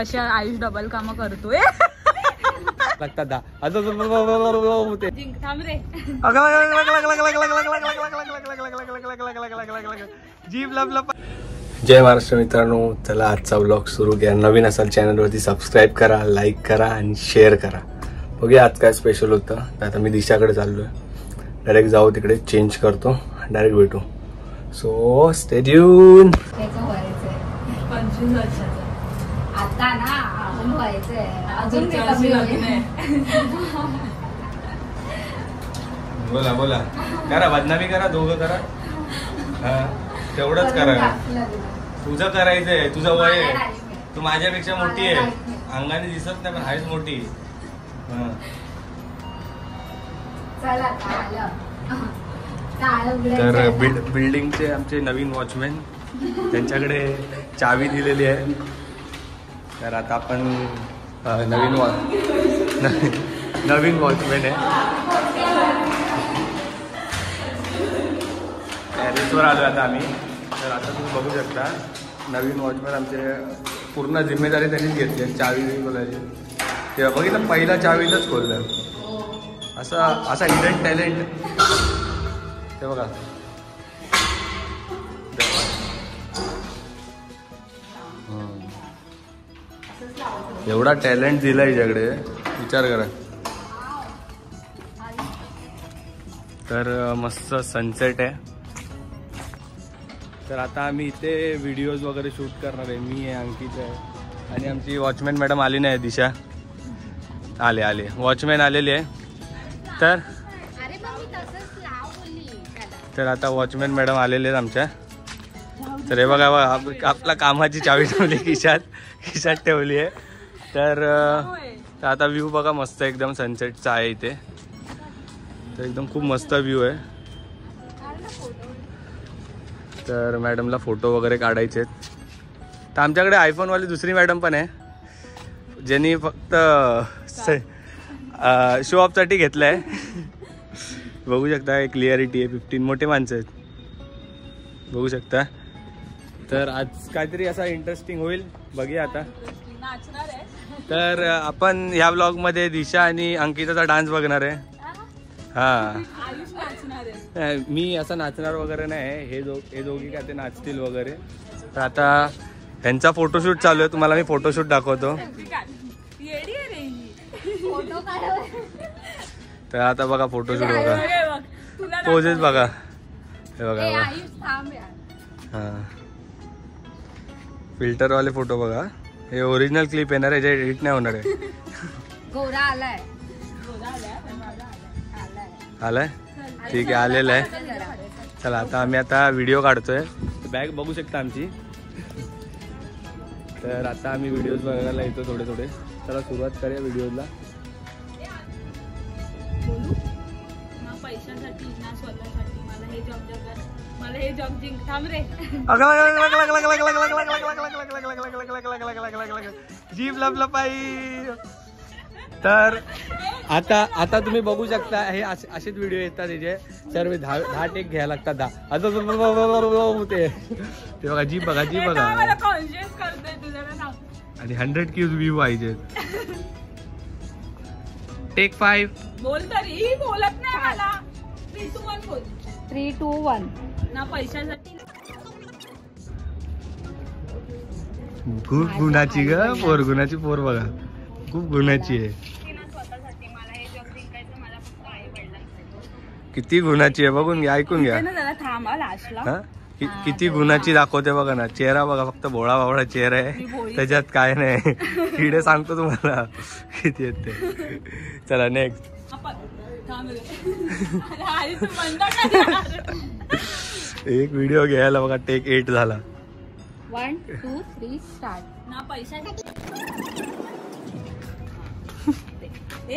अशा आयुष डबल काम करतोय लागतात थांब रे जीभ लप. जय महाराष्ट्र मित्रांनो, चला आजचा व्लॉग सुरू करा. नवीन असाल चॅनलवरती सबस्क्राईब करा, लाईक करा आणि शेअर करा. बघूया आज काय स्पेशल होतं. आता मी दिशाकडे चाललोय. डायरेक्ट जाऊ तिकडे, चेंज करतो, डायरेक्ट भेटू. So stay tune. 25 वर्षाचा आता ना अजून व्हायचंय, अजून कमी होईल. बोला बोला, करा बदनामी करा, दोघं करा. तेवढंच करा. तुझं करायचंय, तुझं वय आहे. तू माझ्यापेक्षा मोठी आहे, अंगाने दिसत नाही पण आहेच मोठी. तर बिल्डिंगचे आमचे नवीन वॉचमॅन, त्यांच्याकडे चावी दिलेली आहे. तर आता आपण नवीन वॉचमॅन आहे. टेरेसवर आलो आता आम्ही. तर आता तुम्ही बघू शकता नवीन वॉचमॅन आमचे. पूर्ण जिम्मेदारी त्यांनीच घेतली. चावी बोलायची तेव्हा बघितलं, पहिला चावीतच खोललं. असा हिडन टॅलेंट ते बघा. एवढा टॅलेंट दिलाय हिच्याकडे, विचार करा. तर मस्त सनसेट आहे. तर आता आम्ही इथे व्हिडिओज वगैरे शूट करणार आहे. मी आहे, अंकित आहे आणि आमची वॉचमॅन मॅडम आली नाही. दिशा आले वॉचमॅन आलेली आहे. तर आता वॉचमॅन मॅडम आलेले आहेत आमच्या. तर हे बघा, आपला कामाची चावी ठेवली खिशात ठेवली आहे. तर आता व्ह्यू बघा, मस्त एकदम सनसेटचा आहे इथे. तर एकदम खूप मस्त व्ह्यू आहे. तर मॅडमला फोटो वगैरे काढायचे आहेत. तर आमच्याकडे आयफोनवाली दुसरी मॅडम पण आहे, ज्यांनी फक्त शो ऑफसाठी घेतलं आहे. बघू शकता, क्लिअरिटी आहे. 15 मोठे माणसं आहेत, बघू शकता. तर आज काहीतरी असा इंटरेस्टिंग होईल, बघूया आता. तर आपण ह्या व्लॉगमध्ये दिशा आणि अंकिताचा डान्स बघणार आहे. हां, मी असं नाचणार वगैरे नाही. हे दोघी काय ते नाचतील वगैरे. तर आता ह्यांचा फोटोशूट चालू आहे. तुम्हाला मी फोटोशूट दाखवतो. तर आता बघा फोटोशूट बघा, पोजेस बघा. हे बघा, हां, फिल्टरवाले फोटो बघा. हे ओरिजिनल क्लिप येणार आहे, जे एडिट नाही होणार आहे. गोरा आलाय, आलाय, ठीक आहे, आलेलं आहे. चला आता आम्ही व्हिडिओ काढतोय. बॅग बघू शकता आमची. तर आता आम्ही व्हिडिओज बघायला येतो थोडे. चला सुरुवात करूया व्हिडिओला. ना पैशासाठी ना स्वतःसाठी मला हे जॉब जिंक. थांब रे, जीभ लपलपाई. तर आता तुम्ही बघू शकता, हे असेच व्हिडिओ येतात. त्याचे सर्व 10 टेक घ्यायला लागतात. 10 ते बघा, जीभ बघा. आणि 100 क्यूज व्ह्यू पाहिजे. टेक 5 बोल तरी बोलत नाही मला. 3, 2, 1 बोल. 3, 2, 1 ना पैशासाठी. खूप गुणाची ग पोर, गुणाची पोर बघा, खूप गुणाची आहे. किती गुणाची आहे बघून घ्या, ऐकून घ्या. किती गुणाची दाखवते बघा ना. चेहरा बघा, फक्त भोळा बावळा चेहरा आहे, त्याच्यात काय नाही. किडे सांगतो तुम्हाला किती आहेत ते. चला नेक्स्ट. एक व्हिडिओ घ्यायला बघा, टेक 8 झाला. 1, 2, 3 स्टार्ट. ना पैशासाठी.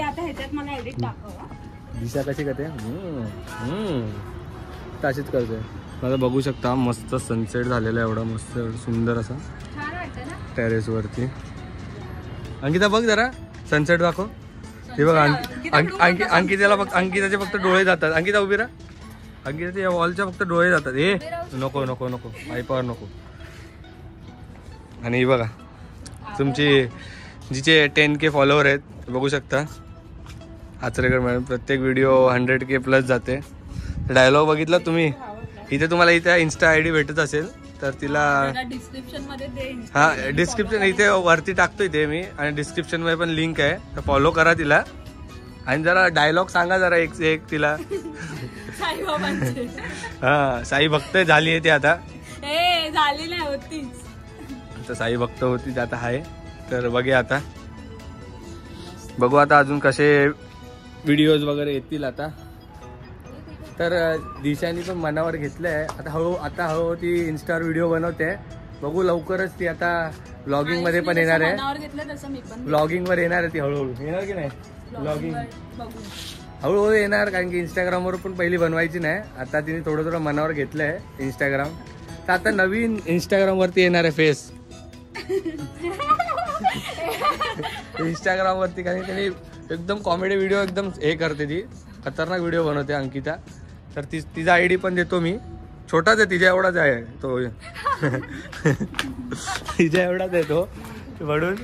आता ह्याच्यात मला एडिट दाखवा. दिशा कशी करते, तशीच करते. आता बघू शकता, मस्त सनसेट झालेला आहे. एवढा मस्त, सुंदर असा टेरेस वरती. अंकिता बघ जरा सनसेट दाखव. हे बघा, अंकिताचे फक्त डोळे जातात. अंकिता उभी राहा. अंकिताच्या वॉलच्या फक्त डोळे जातात. हे नको पायपावर नको. आणि बघा तुमची जिचे 10K फॉलोअर आहेत बघू शकता. आचरेकर मॅडम प्रत्येक व्हिडिओ 100K प्लस जाते. डायलॉग बघितला तुम्ही, इथे तुम्हाला इथे इन्स्टा ID भेटत असेल तर तिला डिस्क्रिप्शन मध्ये दे. हा डिस्क्रिप्शन इथे वरती टाकतो इथे मी, आणि डिस्क्रिप्शन मध्ये पण लिंक आहे, तर फॉलो करा तिला. आणि जरा डायलॉग सांगा जरा एक तिला. साईबाबांचे. हा साई भक्त झाली आहे ती आता. झाली नाही होतीच. तर साई भक्त होती आता आहे. तर बघे आता बघू आता अजून कसे व्हिडिओज वगैरे येतील आता. तर दिशानी पण मनावर घेतलंय आता हळू ती इन्स्टावर व्हिडिओ बनवते. बघू लवकरच ती आता ब्लॉगिंग मध्ये पण येणार आहे. ब्लॉगिंग वर येणार आहे ती हळूहळू. येणार की नाही ब्लॉगिंग हळूहळू येणार, कारण की इंस्टाग्रामवर पण पहिली बनवायची नाही. आता तिने थोडं मनावर घेतलंय इंस्टाग्राम. तर आता नवीन इंस्टाग्राम वरती येणार आहे फेस इंस्टाग्राम वरती, कारण त्यांनी एकदम कॉमेडी व्हिडिओ एकदम हे करते, ती खतरनाक व्हिडिओ बनवते अंकिता. तर तिचा ID पण देतो मी. छोटाच आहे, तिच्या एवढाच आहे तो तिच्या एवढाच आहे तो म्हणून.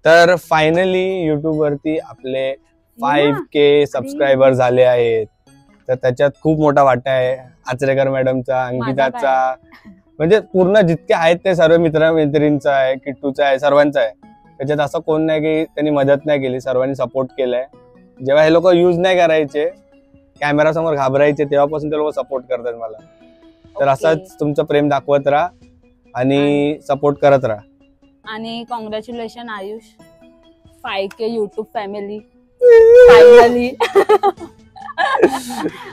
तर फायनली युट्यूब वरती आपले 5K सबस्क्रायबर झाले आहेत. तर त्याच्यात खूप मोठा वाटा आहे आचरेकर मॅडमचा, अंकिताचा, म्हणजे पूर्ण जितके आहेत ते सर्व मित्रमैत्रिणींचा आहे, किट्टूचा आहे, सर्वांचा आहे. त्याच्यात असं कोण नाही की त्यांनी मदत नाही केली, सर्वांनी सपोर्ट केलाय. जेव्हा हे लोक यूज नाही करायचे, कॅमेरा समोर घाबरायचे, तेव्हापासून ते लोक सपोर्ट करतात मला. तर असंच तुमचं प्रेम दाखवत राहा आणि सपोर्ट करत राहा. आणि congratulation Ayush, 5K YouTube family finally.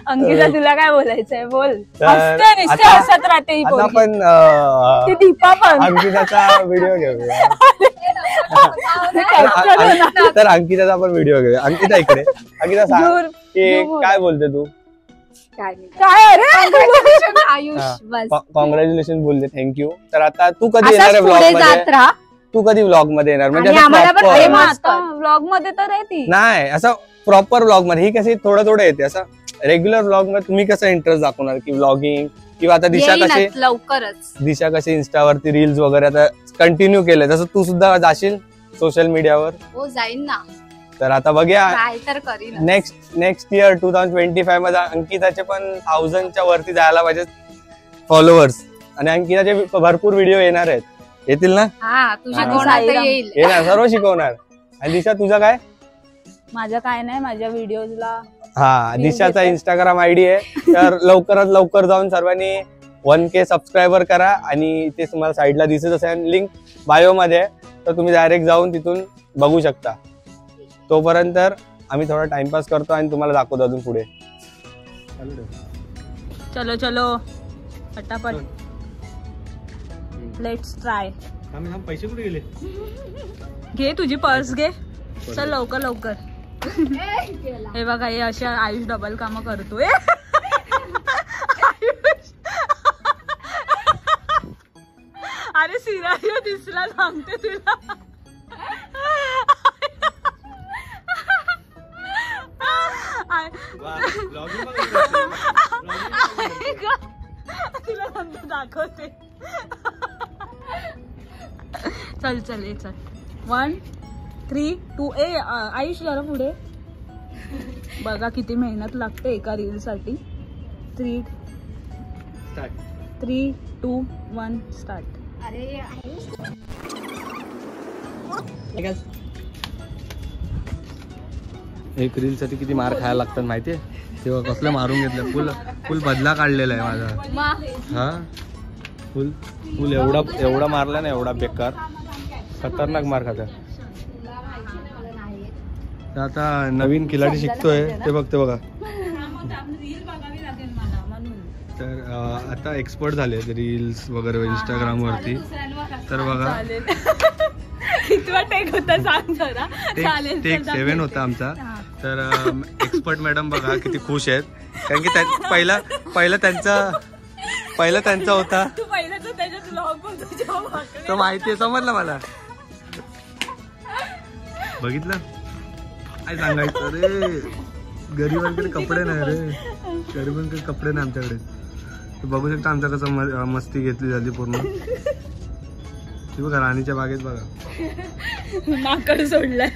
Ankita तुला काय बोलायचंय बोल. हसत राहते आपण अंकिताचा व्हिडिओ घेऊया. तर अंकिताचा आपण व्हिडिओ घेऊया. अंकिता इकडे. अंकिता सांग की काय बोलते तू. काय आयुष कॉंग्रॅच्युलेशन बोलते, थँक्यू. तर आता तू कधी येणार आहे ब्लॉग मध्ये? तू कधी व्लॉग मध्ये येणार? म्हणजे व्लॉग मध्ये तर येते नाही, असं प्रॉपर व्लॉग मध्ये. ही कशी थोडं येते, असं रेग्युलर व्लॉग मध्ये तुम्ही कसं इंटरेस्ट दाखवणार की व्लॉगिंग, किंवा आता दिशा कशी इंस्टावरती रील्स वगैरे आता कंटिन्यू केले, तसं तू सुद्धा जाशील सोशल मीडियावर? हो जाईन ना. तर आता बघूया नेक्स्ट इयर 2025 मध्ये अंकिताचे पण 1000च्या वरती जायला पाहिजे फॉलोअर्स. आणि अंकिताचे भरपूर व्हिडिओ येणार आहेत. येतील ना? येणार, सर्व शिकवणार. आणि दिशा तुझं काय? माझं काय नाही, माझ्या व्हिडिओजला हा दिशाचा इंस्टाग्राम ID आहे. तर लवकरात लवकर जाऊन सर्वांनी 1K सबस्क्रायबर करा. आणि ते तुम्हाला साईडला दिसत असेल, लिंक बायो मध्ये, तर तुम्ही डायरेक्ट जाऊन तिथून बघू शकता. तोपर्यंत आम्ही थोडा टाइमपास करतो आणि तुम्हाला दाखवतो अजून पुढे. चलो फटाफट लेट्स ट्राय. पैसे कुठे गेले? घे तुझी पर्स घे, चल लवकर. हे बघा, हे अशा आयुष डबल काम करतोय. अरे सिनारिओ दिसला सांगते तुला. तुला नंतर दाखवते. चल 1 3 2 आयुष जरा पुढे बघा किती मेहनत लागते एका रील साठी. 3 2 1 स्टार्ट. एक रील साठी किती मार खायला लागतात माहितीये? तेव्हा कसलं मारून घेतलं. फुल बदला काढलेला आहे माझा. हा फुल एवढा मारला ना, एवढा बेकार खतरनाक मार खाता. आता नवीन खिलाडी शिकतोय ते बघा. तर आता एक्सपर्ट झाले रील्स वगैरे इंस्टाग्राम वरती. तर बघा कितवा टेक होता सांग जरा. टेक 7 होता आमचा. तर एक्सपर्ट मॅडम बघा किती खुश आहेत, कारण की पहिला त्यांचा होता. तो माहितीये, समजलं मला. बघितलं काय सांगायचं रे. गरिबांकडे कपडे नाही रे, गरिबांकडे कपडे नाही आमच्याकडे. बघू शकता आमचा कसं मस्ती घेतली झाली पूर्ण. ती बघा राणीच्या बागेत बघा माकड सोडलंय.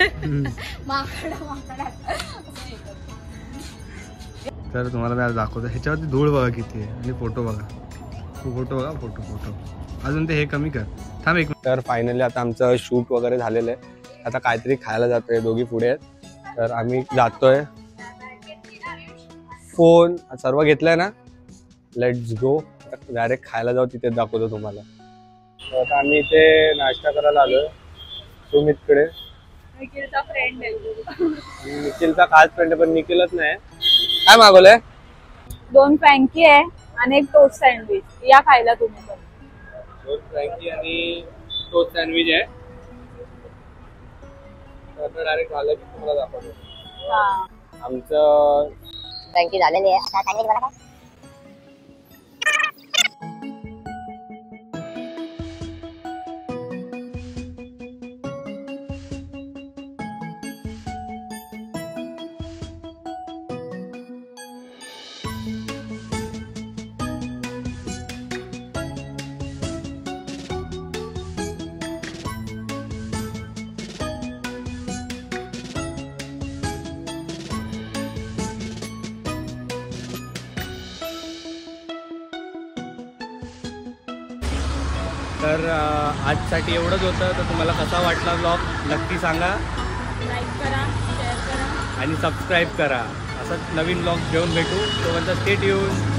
तर तुम्हाला मी आज दाखवतो. ह्याच्यावरती धूळ बघा किती आहे आणि फोटो बघा. फोटो बघा, फोटो अजून ते हे कमी कर. थांब एक. तर फायनली आता आमचं शूट वगैरे झालेलं आहे. आता काहीतरी खायला जातोय, दोघी पुढे आहेत. तर आम्ही जातोय. फोन सर्व घेतलंय ना, लेट्स गो. डायरेक्ट खायला जाऊ, तिथे दाखवतो तुम्हाला. तर आता आम्ही इथे नाश्ता करायला आलोय सुमितकडे. निखिलचा फ्रेंड आहे. निखिलचा खास फ्रेंड आहे, पण निखिलच नाही. काय मागवलंय? 2 फ्रँकी आहे आणि एक टोस्ट सँडविच. या खायला तुम्ही पण. 2 फ्रँकी आणि टोस्ट सँडविच आहे. तर डायरेक्ट झालं की तुम्हाला दाखवतो. आमचं फ्रँकी झालेली आहे. आता सँडविच बघा. तर आजसाठी एवढंच होतं. तर तुम्हाला कसा वाटला ब्लॉग नक्की सांगा. लाईक करा, शेअर करा आणि सबस्क्राईब करा. असंच नवीन ब्लॉग घेऊन भेटू. तोपर्यंत स्टे ट्यून.